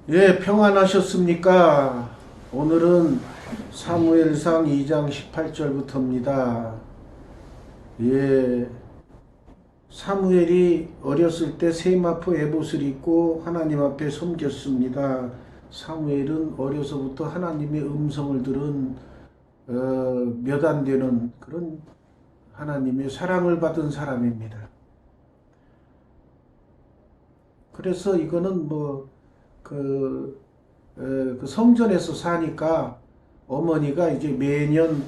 예, 평안하셨습니까? 오늘은 사무엘상 2장 18절부터입니다. 예, 사무엘이 어렸을 때 세마포 에봇을 입고 하나님 앞에 섬겼습니다. 사무엘은 어려서부터 하나님의 음성을 들은 몇 안 되는 그런 하나님의 사랑을 받은 사람입니다. 그래서 이거는 그 성전에서 사니까 어머니가 이제 매년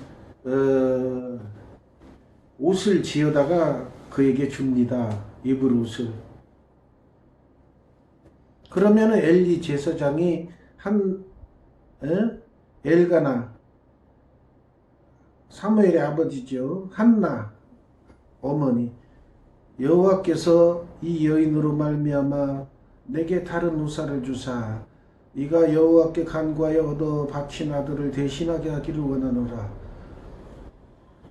옷을 지어다가 그에게 줍니다. 입을 옷을. 그러면 엘리 제사장이 엘가나 사무엘의 아버지죠. 한나 어머니, 여호와께서 이 여인으로 말미암아 내게 다른 우사를 주사 이가 여호와께 간구하여 얻어 바친 아들을 대신하게 하기를 원하노라.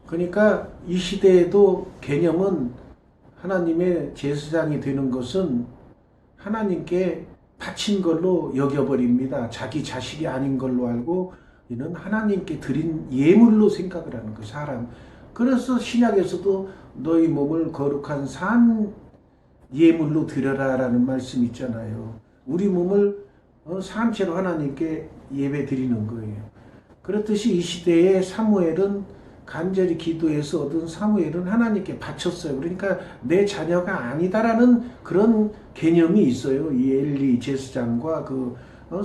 그러니까 이 시대에도 개념은 하나님의 제사장이 되는 것은 하나님께 바친 걸로 여겨버립니다. 자기 자식이 아닌 걸로 알고 이는 하나님께 드린 예물로 생각을 하는 거 사람. 그래서 신약에서도 너희 몸을 거룩한 산 예물로 드려라라는 말씀 있잖아요. 우리 몸을 산채로 하나님께 예배 드리는 거예요. 그렇듯이 이 시대에 사무엘은 간절히 기도해서 얻은 사무엘은 하나님께 바쳤어요. 그러니까 내 자녀가 아니다라는 그런 개념이 있어요. 이 엘리 제사장과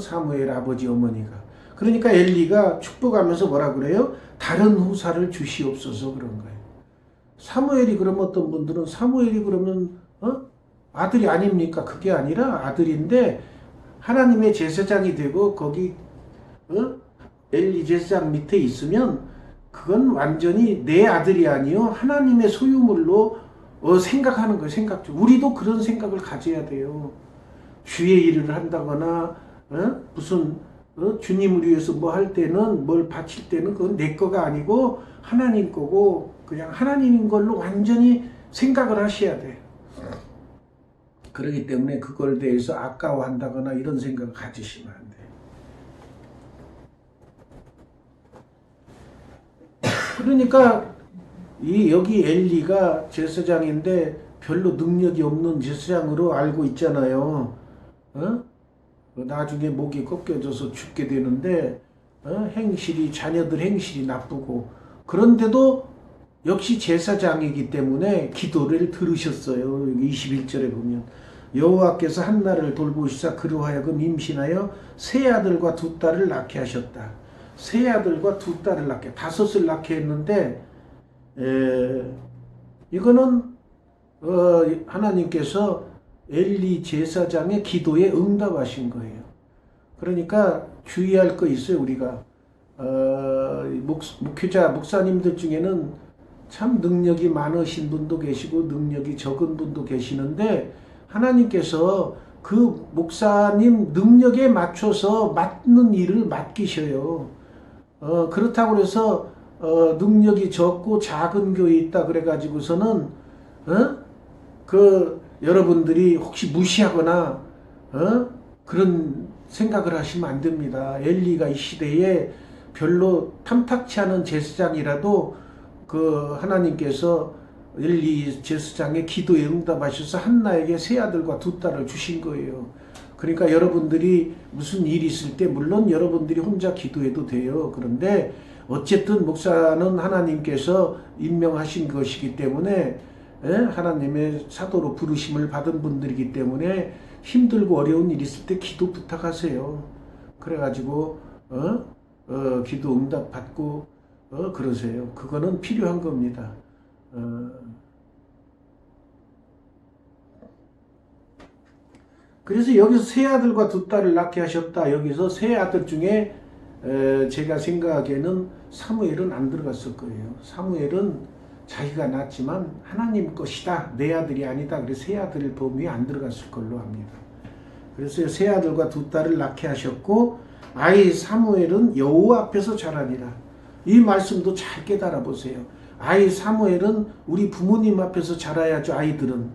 사무엘 아버지 어머니가. 그러니까 엘리가 축복하면서 뭐라 그래요? 다른 후사를 주시옵소서 그런 거예요. 사무엘이 그러면 어떤 분들은 사무엘이 그러면 아들이 아닙니까? 그게 아니라 아들인데 하나님의 제사장이 되고 거기 엘리 제사장 밑에 있으면 그건 완전히 내 아들이 아니요 하나님의 소유물로 생각하는 거예요. 생각. 우리도 그런 생각을 가져야 돼요. 주의 일을 한다거나 무슨 주님을 위해서 뭐 할 때는 뭘 바칠 때는 그건 내 거가 아니고 하나님 거고 그냥 하나님인 걸로 완전히 생각을 하셔야 돼요. 그렇기 때문에 그걸 대해서 아까워한다거나 이런 생각을 가지시면 안 돼요. 그러니까 여기 엘리가 제사장인데 별로 능력이 없는 제사장으로 알고 있잖아요. 나중에 목이 꺾여져서 죽게 되는데 자녀들 행실이 나쁘고 그런데도 역시 제사장이기 때문에 기도를 들으셨어요. 21절에 보면 여호와께서 한나를 돌보시사 그로 하여금 임신하여 세 아들과 두 딸을 낳게 하셨다. 세 아들과 두 딸을 낳게, 다섯을 낳게 했는데 이거는 하나님께서 엘리 제사장의 기도에 응답하신 거예요. 그러니까 주의할 거 있어요. 우리가 목회자 목사님들 중에는 참 능력이 많으신 분도 계시고 능력이 적은 분도 계시는데 하나님께서 그 목사님 능력에 맞춰서 맞는 일을 맡기셔요. 그렇다고 해서 능력이 적고 작은 교회 있다 그래가지고서는 여러분들이 혹시 무시하거나 그런 생각을 하시면 안 됩니다. 엘리가 이 시대에 별로 탐탁치 않은 제사장이라도 하나님께서 엘리 제사장의 기도에 응답하셔서 한나에게 세 아들과 두 딸을 주신 거예요. 그러니까 여러분들이 무슨 일이 있을 때 물론 여러분들이 혼자 기도해도 돼요. 그런데 어쨌든 목사는 하나님께서 임명하신 것이기 때문에 하나님의 사도로 부르심을 받은 분들이기 때문에 힘들고 어려운 일 있을 때 기도 부탁하세요. 그래가지고 기도 응답 받고 그러세요. 그거는 필요한 겁니다. 그래서 여기서 세 아들과 두 딸을 낳게 하셨다. 여기서 세 아들 중에 제가 생각하기에는 사무엘은 안 들어갔을 거예요. 사무엘은 자기가 낳았지만 하나님 것이다. 내 아들이 아니다. 그래서 세 아들 범위에 안 들어갔을 걸로 합니다. 그래서 세 아들과 두 딸을 낳게 하셨고 아이 사무엘은 여호와 앞에서 자라니라. 이 말씀도 잘 깨달아 보세요. 아이 사무엘은 우리 부모님 앞에서 자라야죠. 아이들은.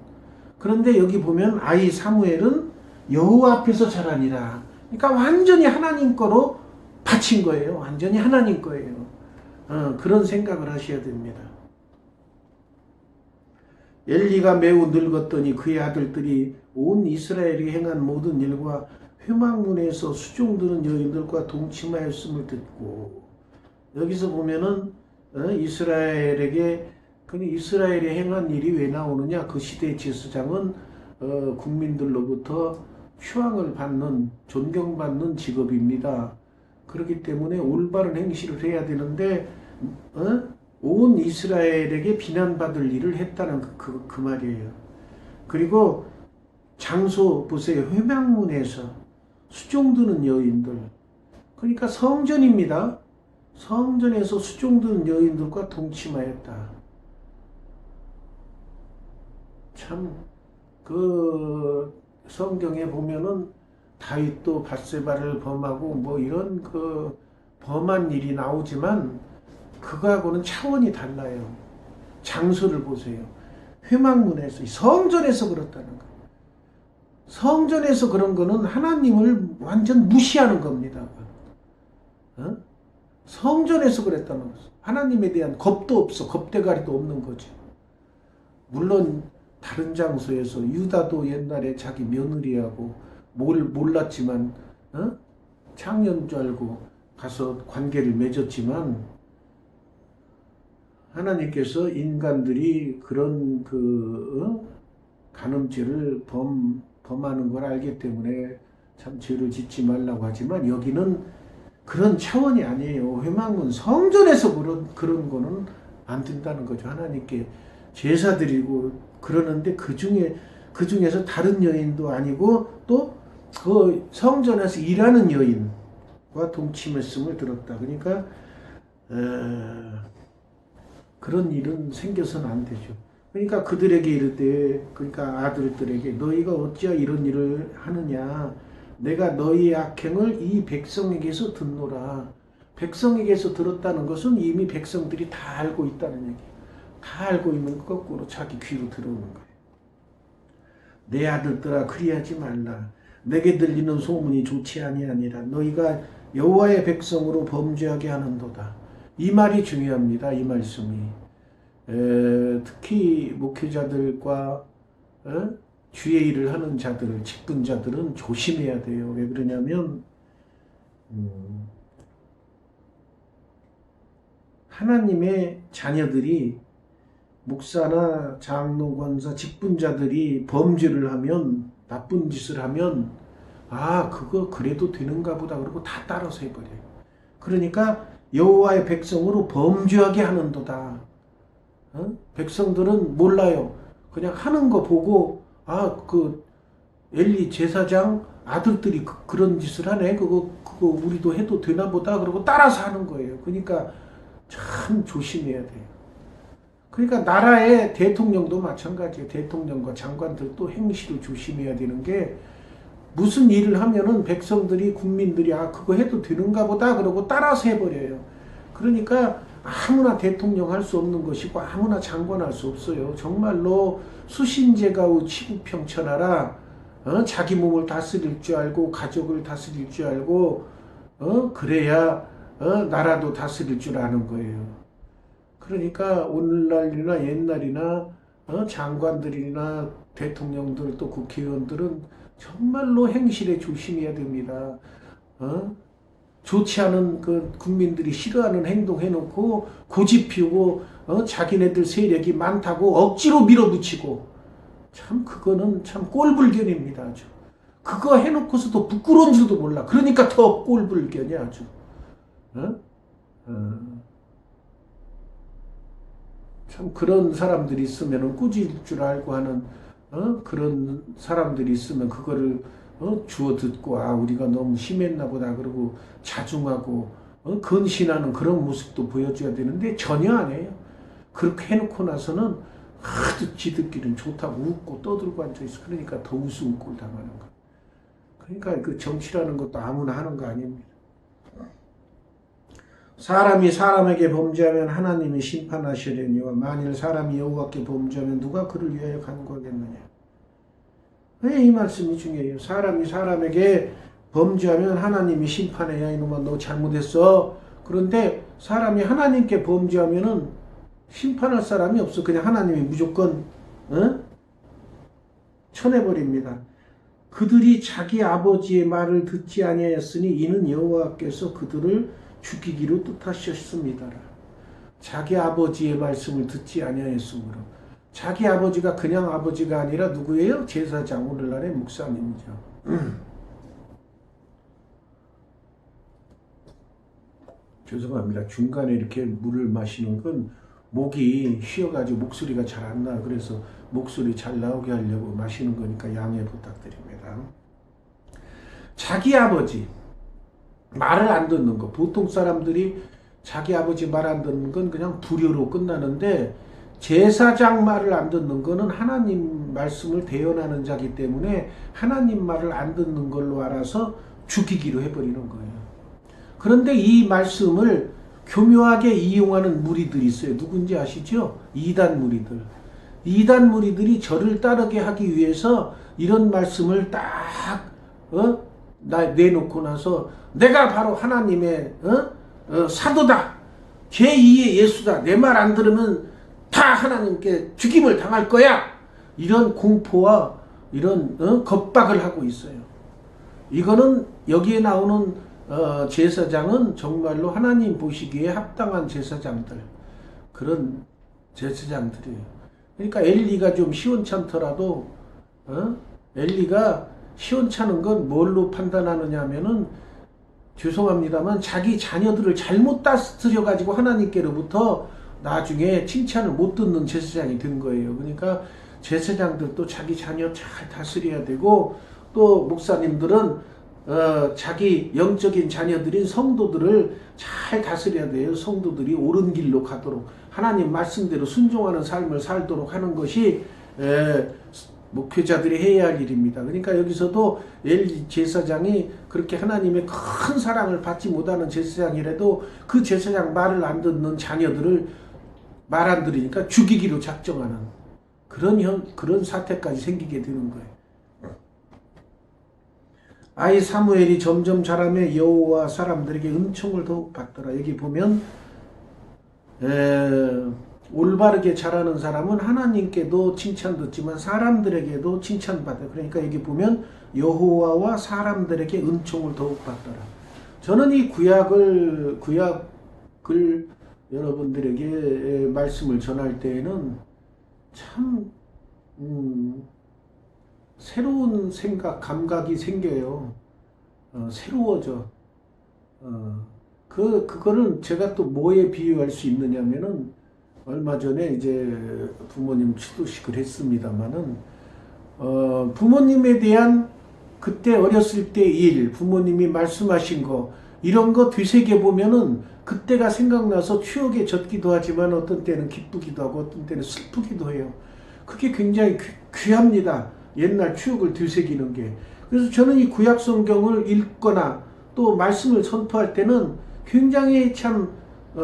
그런데 여기 보면 아이 사무엘은 여호와 앞에서 자라니라. 그러니까 완전히 하나님 거로 바친 거예요. 완전히 하나님 거예요. 그런 생각을 하셔야 됩니다. 엘리가 매우 늙었더니 그의 아들들이 온 이스라엘이 행한 모든 일과 회막문에서 수종드는 여인들과 동침하였음을 듣고, 여기서 보면은 이스라엘에게 이스라엘이 행한 일이 왜 나오느냐? 그 시대의 제사장은 국민들로부터 휴왕을 받는, 존경받는 직업입니다. 그렇기 때문에 올바른 행실을 해야 되는데 온 이스라엘에게 비난받을 일을 했다는 그 말이에요. 그리고 장소 보세요. 회막문에서 수종드는 여인들. 그러니까 성전입니다. 성전에서 수종드는 여인들과 동침하였다. 참, 그 성경에 보면은 다윗도 밧세바를 범하고 뭐 이런 그 범한 일이 나오지만 그거하고는 차원이 달라요. 장소를 보세요. 회막문에서, 성전에서 그렇다는 거. 성전에서 그런 거는 하나님을 완전 무시하는 겁니다. 성전에서 그랬다는 거죠. 하나님에 대한 겁도 없어. 겁대가리도 없는 거죠. 물론 다른 장소에서 유다도 옛날에 자기 며느리하고 뭘 몰랐지만 창녀인 줄 알고 가서 관계를 맺었지만, 하나님께서 인간들이 그런 간음죄를 범하는 걸 알기 때문에 참 죄를 짓지 말라고 하지만, 여기는 그런 차원이 아니에요. 회막문 성전에서 그런 거는 안 된다는 거죠. 하나님께 제사 드리고 그러는데 그 중에서 다른 여인도 아니고 또 그 성전에서 일하는 여인과 동침했음을 들었다. 그러니까 그런 일은 생겨서는 안 되죠. 그러니까 그들에게 이르되, 그러니까 아들들에게 너희가 어찌하여 이런 일을 하느냐? 내가 너희의 악행을 이 백성에게서 듣노라. 백성에게서 들었다는 것은 이미 백성들이 다 알고 있다는 얘기예요. 다 알고 있는 것 거꾸로 자기 귀로 들어오는 거예요. 내 아들들아 그리하지 말라. 내게 들리는 소문이 좋지 아니하니라. 너희가 여호와의 백성으로 범죄하게 하는도다. 이 말이 중요합니다. 이 말씀이. 특히 목회자들과 주의 일을 하는 자들, 직분자들은 조심해야 돼요. 왜 그러냐면 하나님의 자녀들이, 목사나 장로, 권사, 직분자들이 범죄를 하면, 나쁜 짓을 하면 그거 그래도 되는가 보다 그러고 다 따라서 해버려요. 그러니까 여호와의 백성으로 범죄하게 하는도다. 백성들은 몰라요. 그냥 하는 거 보고 그 엘리 제사장 아들들이 그런 짓을 하네. 그거 우리도 해도 되나 보다 그러고 따라서 하는 거예요. 그러니까 참 조심해야 돼요. 그러니까 나라의 대통령도 마찬가지예요. 대통령과 장관들도 행실을 조심해야 되는 게, 무슨 일을 하면은 백성들이, 국민들이 그거 해도 되는가 보다 그러고 따라서 해버려요. 그러니까 아무나 대통령 할 수 없는 것이고 아무나 장관 할 수 없어요. 정말로 수신제가의 치부평천하라. 자기 몸을 다스릴 줄 알고 가족을 다스릴 줄 알고 그래야 나라도 다스릴 줄 아는 거예요. 그러니까 오늘날이나 옛날이나 장관들이나 대통령들 또 국회의원들은 정말로 행실에 조심해야 됩니다. 좋지 않은 그 국민들이 싫어하는 행동 해놓고 고집 피우고 자기네들 세력이 많다고 억지로 밀어붙이고, 참 그거는 참 꼴불견입니다. 아주 그거 해놓고서도 부끄러운 줄도 몰라. 그러니까 더 꼴불견이야 아주. 참 그런 사람들이 있으면 꾸질 줄 알고 하는 그런 사람들이 있으면 그거를 주워 듣고 우리가 너무 심했나 보다 그러고 자중하고 근신하는 그런 모습도 보여줘야 되는데 전혀 안 해요. 그렇게 해놓고 나서는 하도 지들끼리는 좋다고 웃고 떠들고 앉아있어. 그러니까 더 우스운 꼴 당하는 거. 그러니까 그 정치라는 것도 아무나 하는 거 아닙니다. 사람이 사람에게 범죄하면 하나님이 심판하시려니와 만일 사람이 여호와께 범죄하면 누가 그를 위하여 간구하겠느냐. 왜 이 말씀이 중요해요. 사람이 사람에게 범죄하면 하나님이 심판해야 이놈아 너 잘못했어. 그런데 사람이 하나님께 범죄하면은 심판할 사람이 없어. 그냥 하나님이 무조건 쳐내버립니다. 그들이 자기 아버지의 말을 듣지 아니하였으니 이는 여호와께서 그들을 죽이기로 뜻하셨습니다. 자기 아버지의 말씀을 듣지 아니하였으므로. 자기 아버지가 그냥 아버지가 아니라 누구예요? 제사장, 오늘날의 목사님이죠. 죄송합니다. 중간에 이렇게 물을 마시는 건 목이 쉬어가지고 목소리가 잘 안 나. 그래서 목소리 잘 나오게 하려고 마시는 거니까 양해 부탁드립니다. 자기 아버지 말을 안 듣는 거. 보통 사람들이 자기 아버지 말 안 듣는 건 그냥 불효로 끝나는데 제사장 말을 안 듣는 거는 하나님 말씀을 대언하는 자기 때문에 하나님 말을 안 듣는 걸로 알아서 죽이기로 해버리는 거예요. 그런데 이 말씀을 교묘하게 이용하는 무리들이 있어요. 누군지 아시죠? 이단 무리들. 이단 무리들이 저를 따르게 하기 위해서 이런 말씀을 딱 내놓고 나서 내가 바로 하나님의 사도다. 제2의 예수다. 내 말 안 들으면 다 하나님께 죽임을 당할 거야. 이런 공포와 이런 겁박을 하고 있어요. 이거는 여기에 나오는 제사장은 정말로 하나님 보시기에 합당한 제사장들, 그런 제사장들이에요. 그러니까 엘리가 좀 시원찮더라도 엘리가 시원찮은 건 뭘로 판단하느냐 하면은 죄송합니다만 자기 자녀들을 잘못 다스려 가지고 하나님께로부터 나중에 칭찬을 못 듣는 제사장이 된 거예요. 그러니까 제사장들도 자기 자녀 잘 다스려야 되고, 또 목사님들은 자기 영적인 자녀들인 성도들을 잘 다스려야 돼요. 성도들이 옳은 길로 가도록 하나님 말씀대로 순종하는 삶을 살도록 하는 것이 목회자들이 해야 할 일입니다. 그러니까 여기서도 엘리 제사장이 그렇게 하나님의 큰 사랑을 받지 못하는 제사장이라도 그 제사장 말을 안 듣는 자녀들을 말 안 들으니까 죽이기로 작정하는 그런 사태까지 생기게 되는 거예요. 아이 사무엘이 점점 자라며 여호와 사람들에게 은총을 더욱 받더라. 여기 보면 올바르게 자라는 사람은 하나님께도 칭찬 듣지만 사람들에게도 칭찬받아요. 그러니까 여기 보면 여호와와 사람들에게 은총을 더욱 받더라. 저는 이 구약을 여러분들에게 말씀을 전할 때에는 참 새로운 생각, 감각이 생겨요. 새로워져. 그거는 제가 또 뭐에 비유할 수 있느냐면은, 얼마 전에 이제 부모님 추도식을 했습니다만은, 부모님에 대한 그때 어렸을 때 일, 부모님이 말씀하신 거, 이런 거 되새겨보면은 그때가 생각나서 추억에 젖기도 하지만 어떤 때는 기쁘기도 하고 어떤 때는 슬프기도 해요. 그게 굉장히 귀합니다. 옛날 추억을 되새기는 게. 그래서 저는 이 구약 성경을 읽거나 또 말씀을 선포할 때는 굉장히 참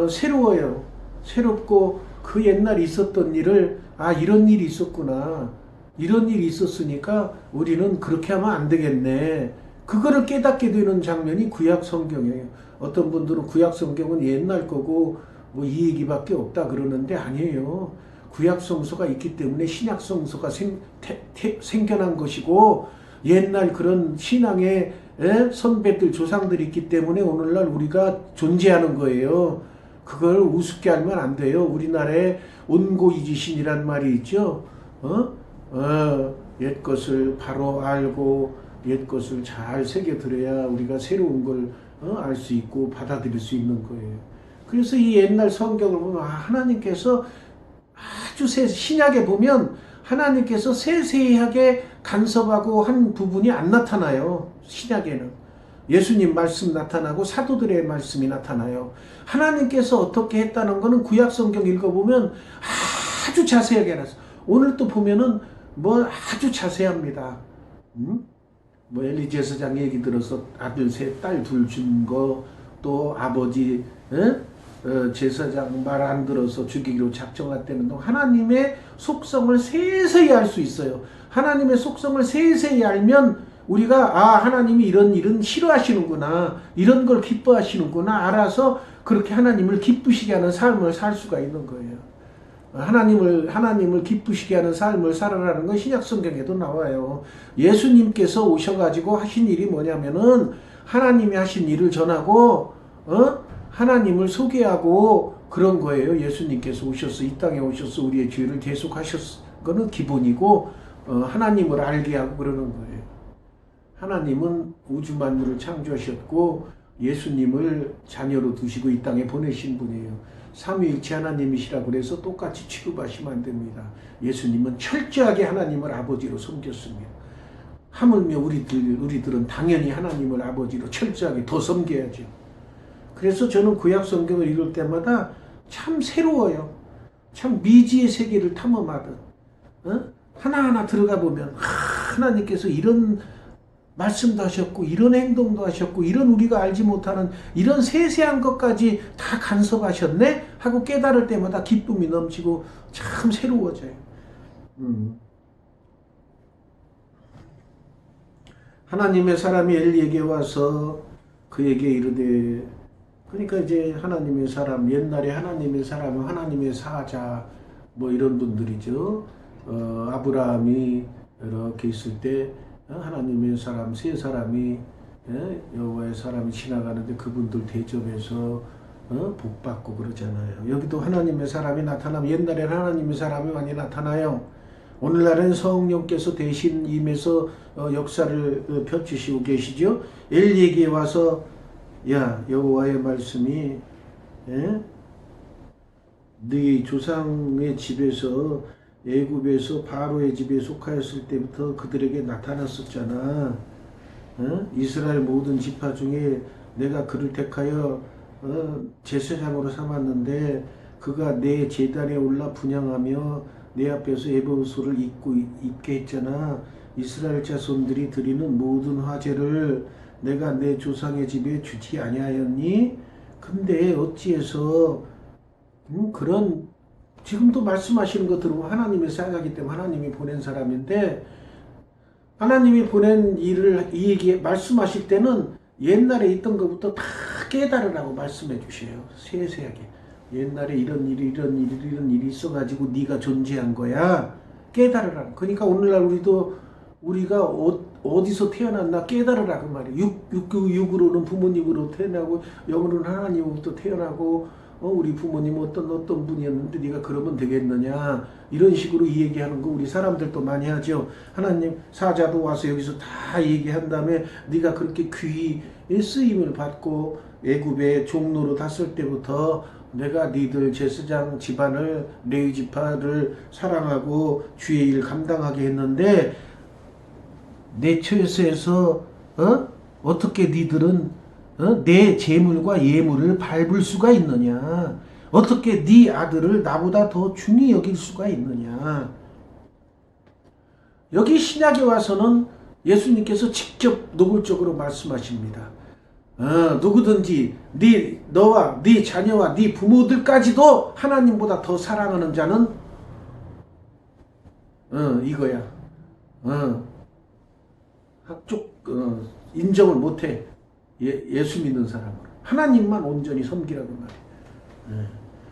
새로워요. 새롭고 그 옛날에 있었던 일을 이런 일이 있었구나. 이런 일이 있었으니까 우리는 그렇게 하면 안 되겠네. 그거를 깨닫게 되는 장면이 구약 성경이에요. 어떤 분들은 구약 성경은 옛날 거고 뭐 이 얘기밖에 없다 그러는데 아니에요. 구약 성서가 있기 때문에 신약 성서가 생겨난 것이고, 옛날 그런 신앙의 선배들 조상들이 있기 때문에 오늘날 우리가 존재하는 거예요. 그걸 우습게 알면 안 돼요. 우리나라에 온고이지신이란 말이 있죠. 옛 것을 바로 알고 옛 것을 잘 새겨들어야 우리가 새로운 걸 알 수 있고 받아들일 수 있는 거예요. 그래서 이 옛날 성경을 보면 하나님께서 아주 신약에 보면 하나님께서 세세하게 간섭하고 한 부분이 안 나타나요. 신약에는 예수님 말씀 나타나고 사도들의 말씀이 나타나요. 하나님께서 어떻게 했다는 거는 구약 성경 읽어보면 아주 자세하게 나서, 오늘 또 보면은 뭐 아주 자세합니다. 뭐 엘리 제사장 얘기 들어서 아들 셋, 딸 둘 준 거, 또 아버지 제사장 말 안 들어서 죽이기로 작정했다는 동 하나님의 속성을 세세히 알 수 있어요. 하나님의 속성을 세세히 알면 우리가 하나님이 이런 일은 싫어하시는구나, 이런 걸 기뻐하시는구나 알아서 그렇게 하나님을 기쁘시게 하는 삶을 살 수가 있는 거예요. 하나님을 기쁘시게 하는 삶을 살아라는 건 신약 성경에도 나와요. 예수님께서 오셔가지고 하신 일이 뭐냐면은 하나님이 하신 일을 전하고 하나님을 소개하고 그런 거예요. 예수님께서 오셔서 이 땅에 오셔서 우리의 죄를 대속하셨 거는 기본이고 하나님을 알게 하고 그러는 거예요. 하나님은 우주 만물을 창조하셨고 예수님을 자녀로 두시고 이 땅에 보내신 분이에요. 삼위일체 하나님이시라 그래서 똑같이 취급하시면 안 됩니다. 예수님은 철저하게 하나님을 아버지로 섬겼습니다. 하물며 우리들은 당연히 하나님을 아버지로 철저하게 더 섬겨야죠. 그래서 저는 구약 성경을 읽을 때마다 참 새로워요. 참 미지의 세계를 탐험하듯 하나하나 들어가 보면 하나님께서 이런 말씀도 하셨고 이런 행동도 하셨고 이런 우리가 알지 못하는 이런 세세한 것까지 다 간섭하셨네 하고 깨달을 때마다 기쁨이 넘치고 참 새로워져요. 하나님의 사람이 엘리에게 와서 그에게 이르되, 그러니까 이제 하나님의 사람, 옛날에 하나님의 사람은 하나님의 사자 뭐 이런 분들이죠. 아브라함이 이렇게 있을 때 하나님의 사람 세 사람이 여호와의 사람이 지나가는데 그분들 대접해서 복 받고 그러잖아요. 여기도 하나님의 사람이 나타나면 옛날에는 하나님의 사람이 많이 나타나요. 오늘날은 성령께서 대신 임해서 역사를 펼치시고 계시죠. 엘리에게 와서 야 여호와의 말씀이 네 조상의 집에서 애굽에서 바로의 집에 속하였을 때부터 그들에게 나타났었잖아. 이스라엘 모든 지파 중에 내가 그를 택하여 제사장으로 삼았는데 그가 내 제단에 올라 분향하며 내 앞에서 에봇소를 입게 했잖아. 이스라엘 자손들이 드리는 모든 화제를 내가 내 조상의 집에 주지 아니하였니? 근데 어찌해서 그런 지금도 말씀하시는 거 들으면 하나님의 사자이기 때문에 하나님이 보낸 사람인데 하나님이 보낸 일을 이 얘기 말씀하실 때는 옛날에 있던 것부터 다 깨달으라고 말씀해 주셔요. 세세하게. 옛날에 이런 일이 있어가지고 네가 존재한 거야. 깨달으라. 그러니까 오늘날 우리가 어디서 태어났나 깨달으라 그 말이에요. 육으로는 부모님으로 태어나고 영으로는 하나님으로부터 태어나고 우리 부모님 어떤 분이었는데 네가 그러면 되겠느냐 이런 식으로 이 얘기하는 거 우리 사람들도 많이 하죠. 하나님 사자도 와서 여기서 다 얘기한 다음에 네가 그렇게 귀히 쓰임을 받고 애굽의 종로로 탔을 때부터 내가 니들 제사장 집안을 레위 지파를 사랑하고 주의 일 감당하게 했는데 내 처에서 어떻게 니들은 내 재물과 예물을 밟을 수가 있느냐? 어떻게 네 아들을 나보다 더 중히 여길 수가 있느냐? 여기 신약에 와서는 예수님께서 직접 노골적으로 말씀하십니다. 누구든지 너와 네 자녀와 네 부모들까지도 하나님보다 더 사랑하는 자는 이거야. 인정을 못해. 예수 믿는 사람으로 하나님만 온전히 섬기라고 말이에요.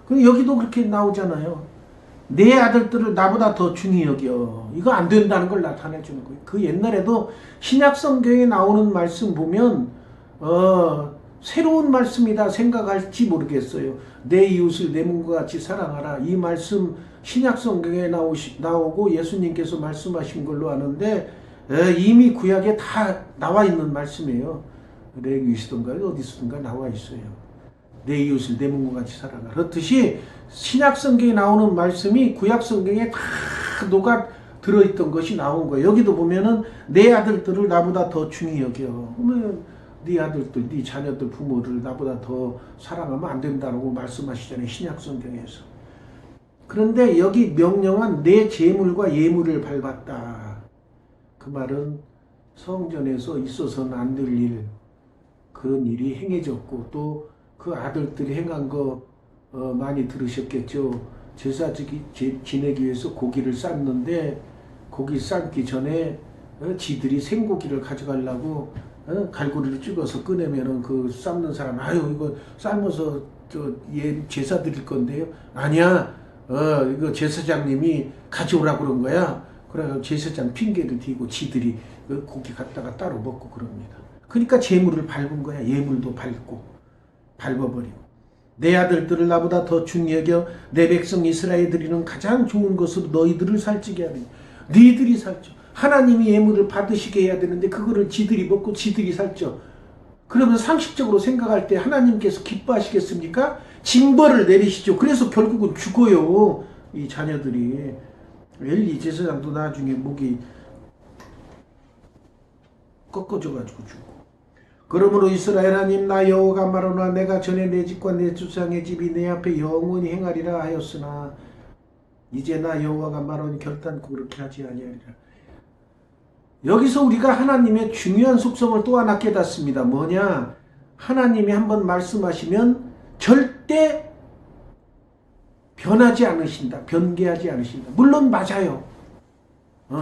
그럼 여기도 그렇게 나오잖아요. 내 아들들을 나보다 더 중히 여겨. 이거 안 된다는 걸 나타내 주는 거예요. 그 옛날에도 신약 성경에 나오는 말씀 보면 새로운 말씀이다 생각할지 모르겠어요. 내 이웃을 내 몸과 같이 사랑하라. 이 말씀 신약 성경에 나오고 예수님께서 말씀하신 걸로 아는데 이미 구약에 다 나와 있는 말씀이에요. 레위기서든가 어디서든가 나와 있어요. 내 이웃을 내 몸과 같이 사랑하라. 그렇듯이 신약 성경에 나오는 말씀이 구약 성경에 다 녹아 들어있던 것이 나온 거예요. 여기도 보면은 내 아들들을 나보다 더 중히 여겨. 그러면 네 아들들, 네 자녀들, 부모를 나보다 더 사랑하면 안 된다고 말씀하시잖아요. 신약 성경에서. 그런데 여기 명령한 내 재물과 예물을 밟았다. 그 말은 성전에서 있어서는 안 될 일, 그런 일이 행해졌고 또 그 아들들이 행한 거 많이 들으셨겠죠. 제사 지내기 위해서 고기를 삶는데 고기 삶기 전에 지들이 생고기를 가져가려고 갈고리를 찍어서 꺼내면은 그 삶는 사람 아유 이거 삶아서 얘 제사 드릴 건데요. 아니야. 이거 제사장님이 가져오라 그런 거야. 그래서 제사장 핑계를 대고 지들이 그 고기 갖다가 따로 먹고 그럽니다. 그러니까 재물을 밟은 거야. 예물도 밟고 밟아버리고. 내 아들들을 나보다 더 중히 여겨 내 백성 이스라엘 드리는 가장 좋은 것으로 너희들을 살찌게 하니 너희들이 살쪄. 하나님이 예물을 받으시게 해야 되는데 그거를 지들이 먹고 지들이 살쪄. 그러면 상식적으로 생각할 때 하나님께서 기뻐하시겠습니까? 징벌을 내리시죠. 그래서 결국은 죽어요. 이 자녀들이. 엘리 제사장도 나중에 목이 꺾어져가지고 죽고. 그러므로 이스라엘 하나님 나 여호와가 말하노라 내가 전에 내 집과 내 조상의 집이 내 앞에 영원히 행하리라 하였으나 이제 나 여호와가 말하니 결단코 그렇게 하지 아니하리라. 여기서 우리가 하나님의 중요한 속성을 또 하나 깨닫습니다. 뭐냐? 하나님이 한번 말씀하시면 절대 변하지 않으신다. 변개하지 않으신다. 물론 맞아요.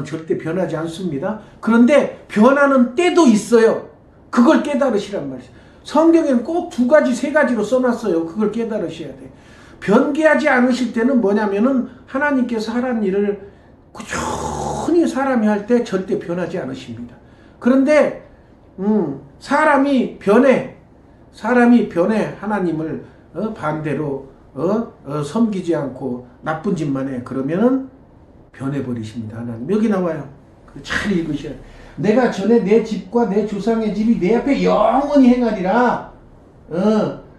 절대 변하지 않습니다. 그런데 변하는 때도 있어요. 그걸 깨달으시란 말이에요. 성경에는 꼭 두 가지, 세 가지로 써놨어요. 그걸 깨달으셔야 돼. 변개하지 않으실 때는 뭐냐면은 하나님께서 하라는 일을 꾸준히 사람이 할 때 절대 변하지 않으십니다. 그런데 사람이 변해 하나님을 반대로 섬기지 않고 나쁜 짓만 해. 그러면은 변해버리십니다. 하나님. 여기 나와요. 잘 읽으셔야 돼. 내가 전에 내 집과 내 조상의 집이 내 앞에 영원히 행하리라.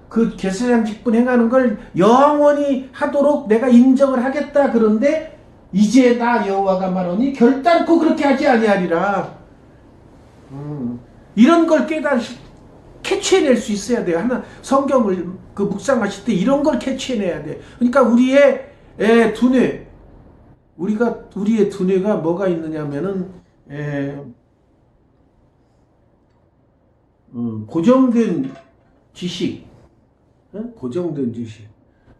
그 제사장 직분 행하는 걸 영원히 하도록 내가 인정을 하겠다. 그런데 이제 나 여호와가 말하니 결단코 그렇게 하지 아니하리라. 이런 걸 캐치해낼 수 있어야 돼요. 하나 성경을 그 묵상하실 때 이런 걸 캐치해내야 돼. 그러니까 우리의 두뇌, 우리의 두뇌가 뭐가 있느냐면은 고정된 지식, 고정된 지식.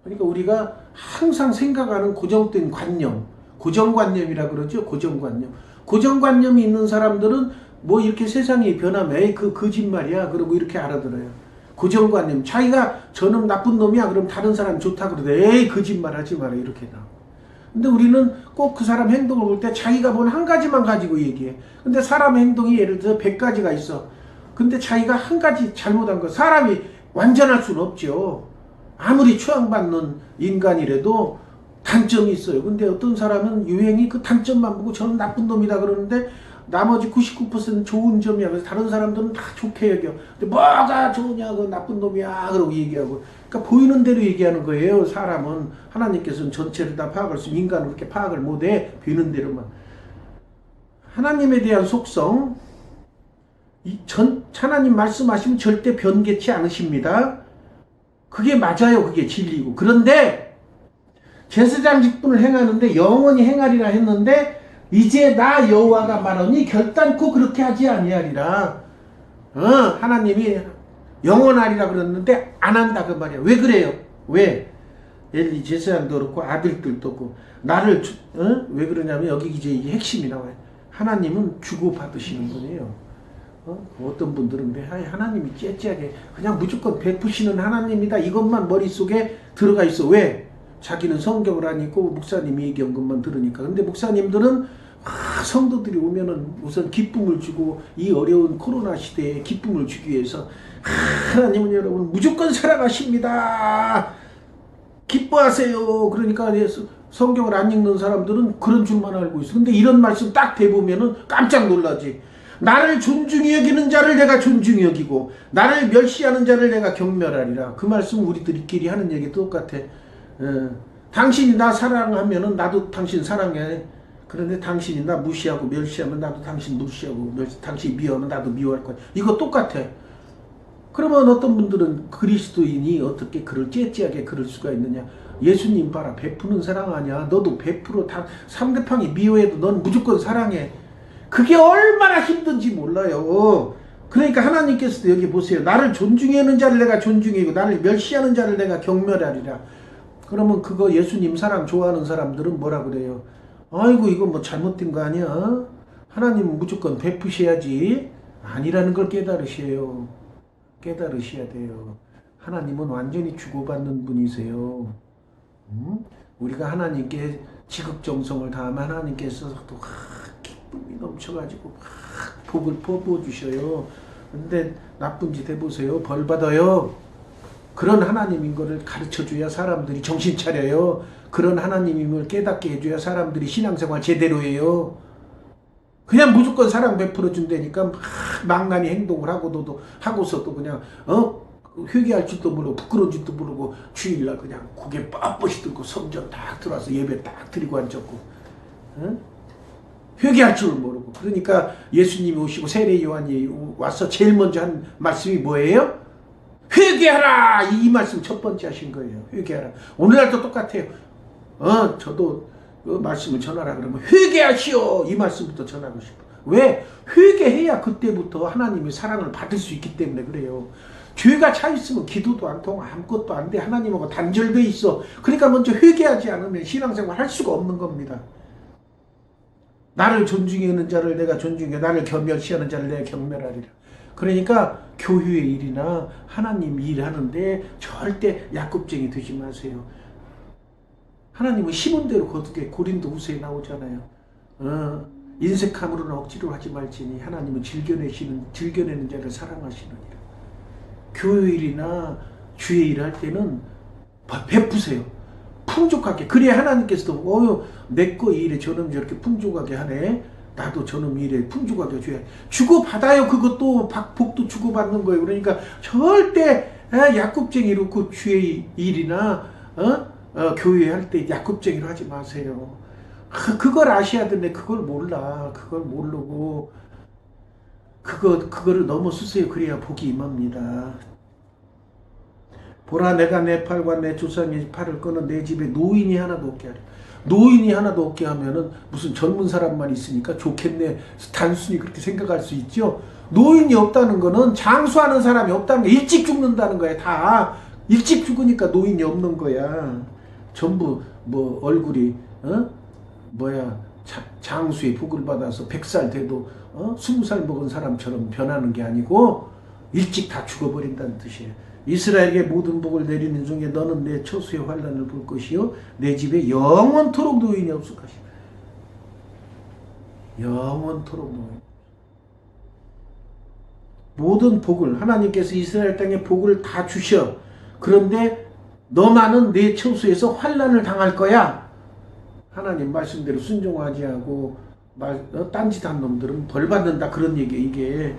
그러니까 우리가 항상 생각하는 고정된 관념, 고정관념이라 그러죠. 고정관념. 고정관념이 있는 사람들은 뭐 이렇게 세상이 변하면 에이 그 거짓말이야 그러고 이렇게 알아들어요. 고정관념. 자기가 저놈 나쁜 놈이야 그럼 다른 사람 좋다 그러대. 에이 거짓말 하지 마라 이렇게 나와. 근데 우리는 꼭 그 사람 행동을 볼 때 자기가 본 한 가지만 가지고 얘기해. 근데 사람 행동이 예를 들어 100가지가 있어. 근데 자기가 한 가지 잘못한 거. 사람이 완전할 수는 없죠. 아무리 추앙받는 인간이라도 단점이 있어요. 근데 어떤 사람은 유행이 그 단점만 보고 저는 나쁜 놈이다 그러는데 나머지 99%는 좋은 점이야. 그래서 다른 사람들은 다 좋게 여겨. 근데 뭐가 좋으냐, 그 나쁜 놈이야. 그러고 얘기하고. 그러니까 보이는 대로 얘기하는 거예요. 사람은. 하나님께서는 전체를 다 파악할 수, 인간은 그렇게 파악을 못해. 보이는 대로만. 하나님에 대한 속성. 하나님 말씀하시면 절대 변개치 않으십니다. 그게 맞아요. 그게 진리고. 그런데 제사장 직분을 행하는데 영원히 행하리라 했는데 이제 나 여호와가 말하니 결단코 그렇게 하지 아니하리라. 하나님이 영원하리라 그랬는데 안 한다 그 말이야. 왜 그래요? 왜? 엘리 제사장도 그렇고 아들들도 그렇고 나를 왜 그러냐면 여기 이제 이게 핵심이 나와요. 하나님은 주고받으시는 분이에요. 어떤 분들은 하나님이 째째하게 그냥 무조건 베푸시는 하나님이다 이것만 머릿속에 들어가 있어. 왜? 자기는 성경을 안 읽고 목사님이 얘기한 것만 들으니까. 근데 목사님들은 성도들이 오면은 우선 기쁨을 주고 이 어려운 코로나 시대에 기쁨을 주기 위해서 하나님은 여러분 무조건 살아가십니다. 기뻐하세요. 그러니까 성경을 안 읽는 사람들은 그런 줄만 알고 있어. 근데 이런 말씀 딱 대보면은 깜짝 놀라지. 나를 존중히 여기는 자를 내가 존중히 여기고 나를 멸시하는 자를 내가 경멸하리라. 그 말씀 우리들끼리 하는 얘기 똑같아. 당신이 나 사랑하면은 나도 당신 사랑해. 그런데 당신이 나 무시하고 멸시하면 나도 당신 무시하고 당신이 미워하면 나도 미워할 거야. 이거 똑같아. 그러면 어떤 분들은 그리스도인이 어떻게 그를 째째하게 그럴 수가 있느냐. 예수님 봐라. 베푸는 사랑 아니야. 너도 베풀어. 상대방이 미워해도 넌 무조건 사랑해. 그게 얼마나 힘든지 몰라요. 그러니까 하나님께서도 여기 보세요. 나를 존중하는 자를 내가 존중하고 나를 멸시하는 자를 내가 경멸하리라. 그러면 그거 예수님 사랑 좋아하는 사람들은 뭐라 그래요? 아이고 이거 뭐 잘못된 거 아니야? 하나님은 무조건 베푸셔야지 아니라는 걸 깨달으셔야 돼요. 하나님은 완전히 주고받는 분이세요. 우리가 하나님께 지극정성을 다하면 하나님께서 또 기쁨이 넘쳐가지고 복을 퍼부어주셔요. 근데 나쁜 짓 해보세요. 벌 받아요. 그런 하나님인 것을 가르쳐줘야 사람들이 정신 차려요. 그런 하나님임을 깨닫게 해줘야 사람들이 신앙생활 제대로 해요. 그냥 무조건 사랑 베풀어 준다니까 망나니 행동을 하고서도 그냥 회개할 줄도 모르고 부끄러운 줄도 모르고 주일날 그냥 고개 빳빳이 들고 성전 딱 들어와서 예배 딱 드리고 앉았고 회개할 줄 모르고. 그러니까 예수님이 오시고 세례 요한이 와서 제일 먼저 한 말씀이 뭐예요? 회개하라! 이 말씀 첫 번째 하신 거예요. 회개하라. 오늘날도 똑같아요. 저도 그 말씀을 전하라 그러면 회개하시오! 이 말씀부터 전하고 싶어. 왜? 회개해야 그때부터 하나님의 사랑을 받을 수 있기 때문에 그래요. 죄가 차 있으면 기도도 안 통하, 아무것도 안 돼. 하나님하고 단절돼 있어. 그러니까 먼저 회개하지 않으면 신앙생활 할 수가 없는 겁니다. 나를 존중하는 자를 내가 존중해, 나를 경멸시하는 자를 내가 경멸하리라. 그러니까 교회의 일이나 하나님 일하는데 절대 약급쟁이 되지 마세요. 하나님은 심은 대로 거두게. 고린도 후서에 나오잖아요. 인색함으로는 억지로 하지 말지니 하나님은 즐겨내는 자를 사랑하시느니라. 교회 일이나 주의 일을 할 때는 베푸세요. 풍족하게. 그래야 하나님께서도 내 거 일에 저놈 저렇게 풍족하게 하네. 나도 저놈 일에 풍족하게 줘야. 주고받아요. 그것도 복도 주고받는 거예요. 그러니까 절대 약급쟁이로 그 주의 일이나 교회 할 때 약급쟁이로 하지 마세요. 그걸 아셔야 되는데 그걸 몰라. 그걸 모르고 그거를 넘어서세요. 그래야 복이 임합니다. 보라, 내가 내 팔과 내 조상의 팔을 끊어 내 집에 노인이 하나도 없게 하리. 노인이 하나도 없게 하면은 무슨 젊은 사람만 있으니까 좋겠네. 단순히 그렇게 생각할 수 있죠. 노인이 없다는 거는 장수하는 사람이 없다는 거야. 일찍 죽는다는 거야. 다 일찍 죽으니까 노인이 없는 거야. 전부 뭐 얼굴이 장수의 복을 받아서 100살 돼도 20살 먹은 사람처럼 변하는 게 아니고 일찍 다 죽어버린다는 뜻이에요. 이스라엘에게 모든 복을 내리는 중에 너는 내 처수의 환난을 볼 것이요 내 집에 영원토록 노인이 없을 것이다. 영원토록 노인. 모든 복을 하나님께서 이스라엘 땅에 복을 다 주셔. 그런데 너만은 내 처수에서 환난을 당할 거야. 하나님 말씀대로 순종하지 않고 딴짓한 놈들은 벌 받는다. 그런 얘기예요. 이게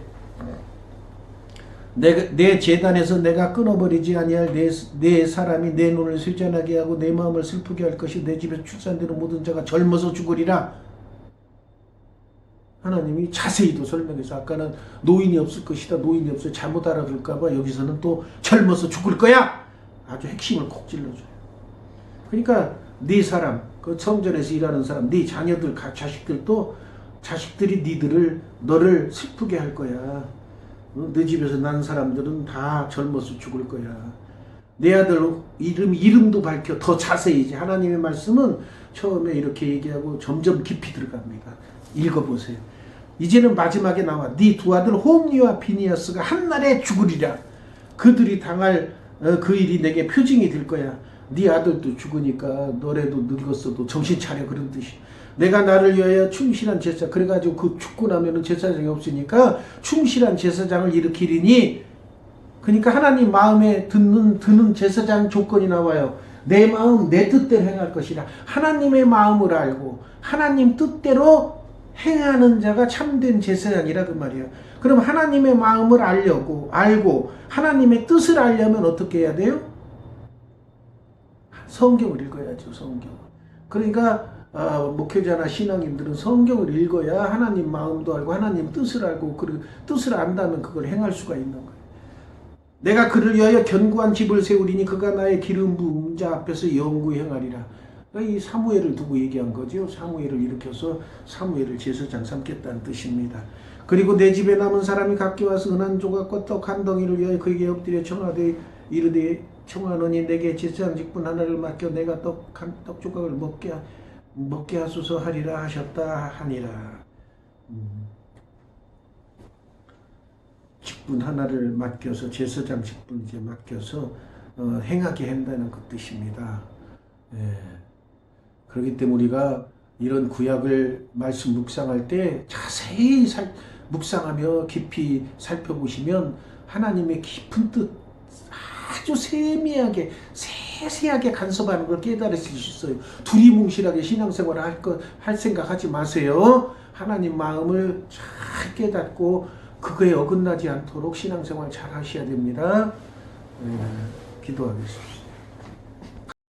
내 제단에서 내가 끊어버리지 아니할 내 사람이 내 눈을 쇠잔하게 하고 내 마음을 슬프게 할 것이 내 집에서 출산되는 모든 자가 젊어서 죽으리라. 하나님이 자세히도 설명해서 아까는 노인이 없을 것이다. 노인이 없어 잘못 알아들을까봐 여기서는 또 젊어서 죽을 거야. 아주 핵심을 콕 찔러줘요. 그러니까 네 사람, 그 성전에서 일하는 사람, 네 자녀들, 자식들도 자식들이 너를 슬프게 할 거야. 너 집에서 난 사람들은 다 젊어서 죽을 거야. 내 아들 이름도 밝혀 더 자세히. 이제 하나님의 말씀은 처음에 이렇게 얘기하고 점점 깊이 들어갑니다. 읽어보세요. 이제는 마지막에 나와. 네 두 아들 홈리와 비니아스가 한날에 죽으리라. 그들이 당할 그 일이 내게 표징이 될 거야. 네 아들도 죽으니까 너래도 늙었어도 정신 차려. 그런 뜻이. 내가 나를 위하여 충실한 제사, 그래가지고 그 죽고 나면은 제사장이 없으니까 충실한 제사장을 일으키리니. 그러니까 하나님 마음에 드는 제사장 조건이 나와요. 내 마음 내 뜻대로 행할 것이라. 하나님의 마음을 알고 하나님 뜻대로 행하는 자가 참된 제사장이라 그 말이에요. 그럼 하나님의 마음을 알고 하나님의 뜻을 알려면 어떻게 해야 돼요? 성경을 읽어야죠. 성경. 그러니까 목회자나 신앙인들은 성경을 읽어야 하나님 마음도 알고 하나님 뜻을 알고, 그리고 뜻을 안다면 그걸 행할 수가 있는 거예요. 내가 그를 위하여 견고한 집을 세우리니 그가 나의 기름 부은 자 앞에서 영구히 행하리라. 이 사무엘을 두고 얘기한 거죠. 사무엘을 일으켜서 사무엘을 제사장 삼겠다는 뜻입니다. 그리고 내 집에 남은 사람이 각기 와서 은한 조각과 떡 한 덩이를 위하여 그에게 엎드려 청하되 이르되 청하노니 내게 제사장 직분 하나를 맡겨 내가 떡 조각을 먹게 하소서 하리라 하셨다 하니라. 직분 하나를 맡겨서 제사장 직분 이제 맡겨서 행하게 한다는 그 뜻입니다. 예. 그렇기 때문에 우리가 이런 구약을 말씀 묵상할 때 자세히 묵상하며 깊이 살펴보시면 하나님의 깊은 뜻 아주 세미하게 세세하게 간섭하는 걸 깨달으실 수 있어요. 두리뭉실하게 신앙생활을 할 생각하지 마세요. 하나님 마음을 잘 깨닫고 그거에 어긋나지 않도록 신앙생활 잘 하셔야 됩니다. 기도하겠습니다.